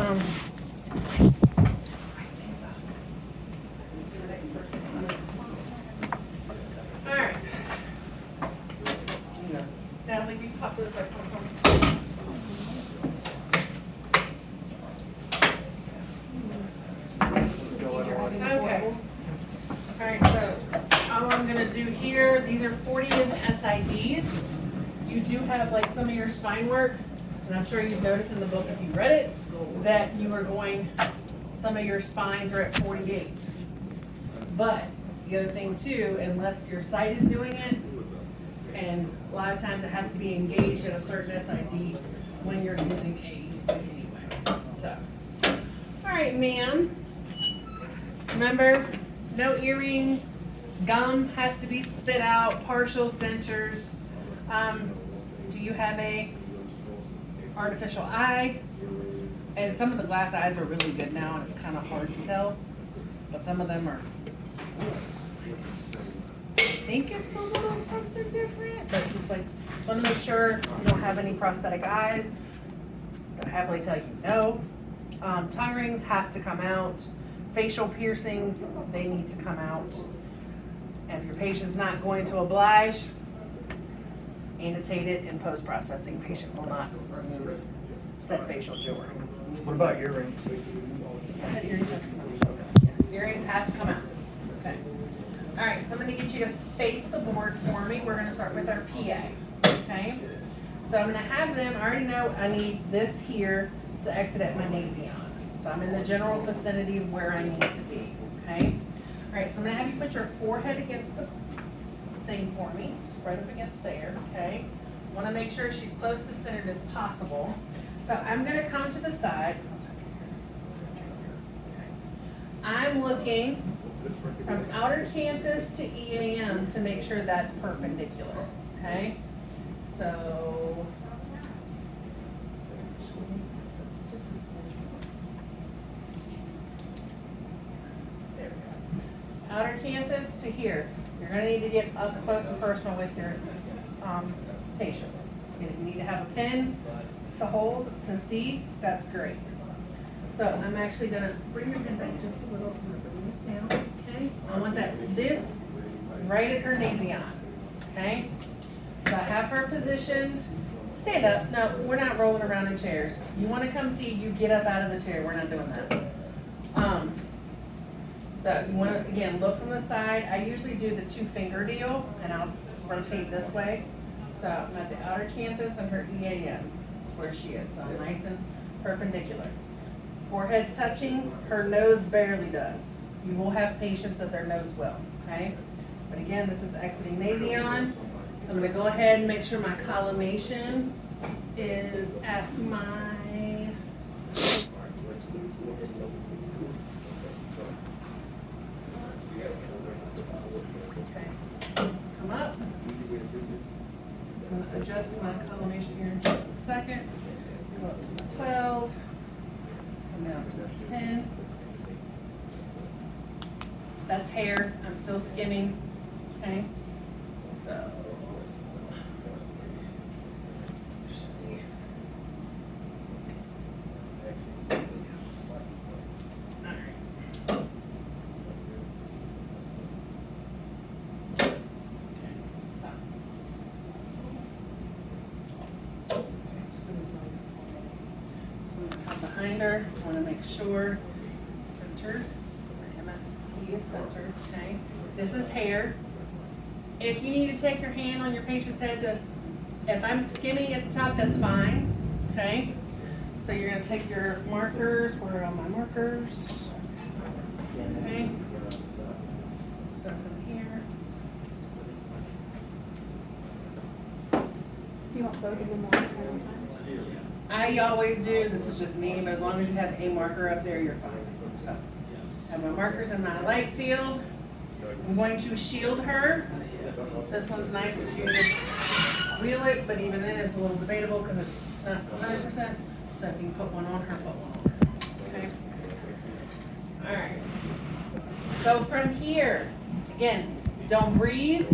All right. Natalie, can you pop this right for me? Okay. All right, so all I'm gonna do here, these are 40 in SIDs. You do have like some of your spine work, and I'm sure you've noticed in the book if you read it, that you are going, some of your spines are at 48. But the other thing too, unless your site is doing it, and a lot of times it has to be engaged at a certain SID when you're using AEC anyway. So, all right, ma'am. Remember, no earrings, gum has to be spit out, partials, dentures. Do you have a artificial eye? And some of the glass eyes are really good now, and it's kind of hard to tell, but some of them are, I think it's a little something different, but just like, just want to make sure you don't have any prosthetic eyes. I'll happily tell you no. Tongue rings have to come out. Facial piercings, they need to come out. And if your patient's not going to oblige, annotate it in post-processing. Patient will not remove said facial jewelry. What about earrings? I said earrings have to come out. Earrings have to come out. Okay. All right, so I'm gonna get you to face the board for me. We're gonna start with our PA, okay? So I'm gonna have them, I already know I need this here to exit at my nasion. So I'm in the general vicinity of where I need to be, okay? All right, so I'm gonna have you put your forehead against the thing for me, right up against there, okay? Wanna make sure she's close to centered as possible. So I'm gonna come to the side. I'm looking from outer canthus to EAM to make sure that's perpendicular, okay? So, there we go. Outer canthus to here. You're gonna need to get up close and personal with your patients. If you need to have a pen to hold, to see, that's great. So I'm actually gonna bring your pen back just a little, I'm gonna bring this down, okay? I want this right at her nasion, okay? So I have her positioned, stand up, no, we're not rolling around in chairs. You wanna come see, you get up out of the chair, we're not doing that. So you wanna, again, look from the side. I usually do the 2-finger deal, and I'll rotate this way. So I'm at the outer canthus and her EAM, where she is, so I'm nice and perpendicular. Forehead's touching, her nose barely does. You will have patients that their nose will, okay? But again, this is exiting nasion. So I'm gonna go ahead and make sure my collimation is at my, okay, come up. I'm gonna adjust my collimation here in just a second. Go up to the 12. Come down to the 10. That's hair. I'm still skimming. Okay. So. Behind her, I want to make sure centered. MSP is centered. Okay. This is hair. If you need to take your hand on your patient's head to, if I'm skimming at the top, that's fine. Okay. So you're going to take your markers. Where are all my markers? Okay. So from here. Do you want both of them on at the same time? I always do, this is just me, but as long as you have a marker up there, you're fine. So, I have my markers in my light field. I'm going to shield her. This one's nice because you just wheel it, but even then it's a little debatable because it's not 100%. So if you put one on her, put one on her. Okay? Alright. So from here, again, don't breathe,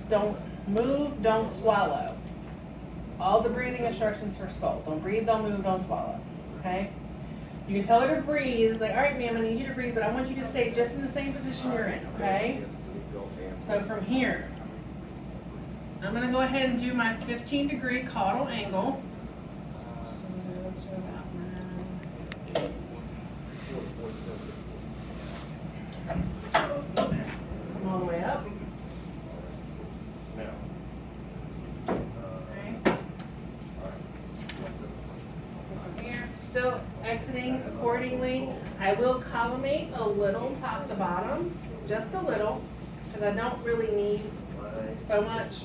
don't move, don't swallow. All the breathing instructions for skull. Don't breathe, don't move, don't swallow. Okay? You can tell her to breathe. It's like, all right, ma'am, I need you to breathe, but I want you to stay just in the same position you're in, okay? So from here, I'm gonna go ahead and do my 15-degree caudal angle. So I'm gonna go to about 9. Come all the way up. Okay. From here, still exiting accordingly. I will collimate a little top to bottom, just a little, because I don't really need so much.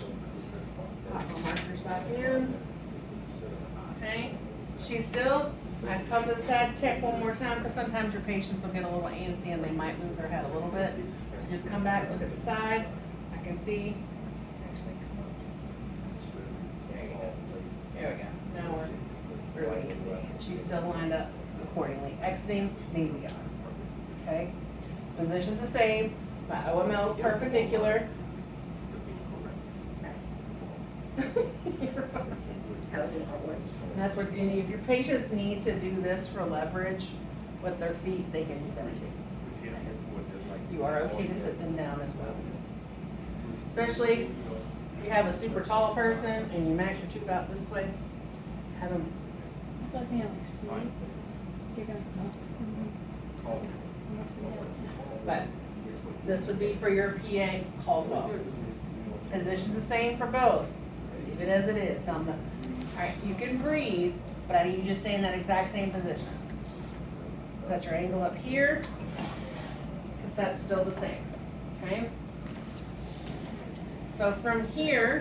Pop my markers back in. Okay, she's still, I come to the side, check one more time, because sometimes your patients will get a little antsy and they might move their head a little bit. So just come back, look at the side. I can see. Actually, come up just a smidge. There you go. There we go. Now we're really, she's still lined up accordingly. Exiting, knees together. Okay, position's the same. My OML is perpendicular. That's what, and if your patients need to do this for leverage with their feet, they can do that too. You are okay to sit them down as well. Especially if you have a super tall person and you max your tube out this way, have them. That's what I was thinking, like, Steve. You're gonna come up. But this would be for your PA Caldwell. Position's the same for both. Leave it as it is. All right, you can breathe, but I need you to stay in that exact same position. Set your angle up here, because that's still the same, okay? So from here,